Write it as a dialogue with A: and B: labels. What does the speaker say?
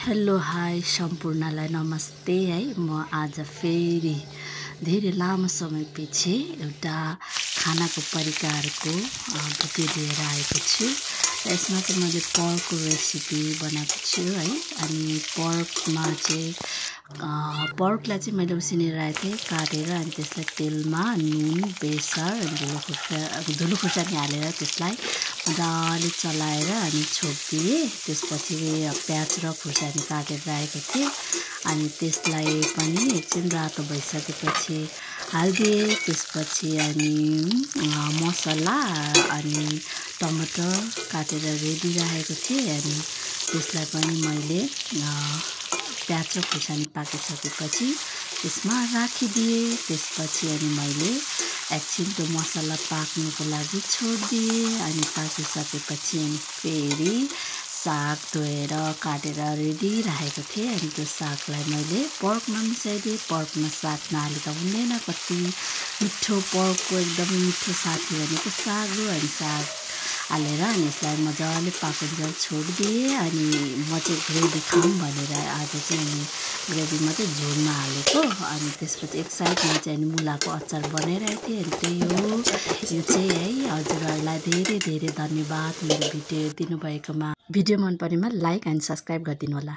A: Hello hi सम्पूर्णलाई नमस्ते है। म आज फेरि धेरै लामो समयपछि एउटा खानाको परिकारको भिडियो लिएर आएको छु। यसमा चाहिँ मैले पर्कको रेसिपी बनाएको छु है। अनि पर्कमा चाहिँ पर्कलाई चाहिँ मैले उसिनेर राखेको थिएँ काटेर, अनि त्यसलाई तेलमा नुन, बेसार अनि धुलो खुर्सानी हालेर त्यसलाई मजाले चलाएर अनि छोपिदिएँ। त्यसपछि प्याज र खुर्सानी काटेर राखेको थिएँ, अनि त्यसलाई पनि एकछिन रातो भइसकेपछि हालिदिएँ। त्यसपछि अनि मसला अनि टमाटर काटेर रेडी राखेको थिएँ, अनि त्यसलाई पनि मैले प्याज र खुर्सानी पाकिसकेपछि त्यसमा राखिदिएँ। त्यसपछि अनि मैले एकछिन त्यो मसला पाक्नुको लागि छोडिदिएँ। अनि पाकिसकेपछि अनि फेरि साग धोएर काटेर रेडी राखेको थिएँ, अनि त्यो सागलाई मैले पर्कमा मिसाइदिएँ। पर्कमा साग नहाली त हुँदैन, कति मिठो पर्कको एकदम मिठो साथी भनेको साग हो। अनि साग हालेर अनि यसलाई मजाले पाकुन्जेल छोडिदिएँ। अनि म चाहिँ ग्रेभी खाऊँ भनेर आज चाहिँ अनि ग्रेभी मात्रै झोलमा हालेको। अनि त्यसपछि एक साइडमा चाहिँ अनि मुलाको अचार बनाइरहेको थिएँ। अनि त्यही हो, यो चाहिँ है। हजुरहरूलाई धेरै धेरै धन्यवाद मेरो भिडियो हेरिदिनु भएकोमा। भिडियो मन परेमा लाइक एन्ड सब्सक्राइब गरिदिनु होला।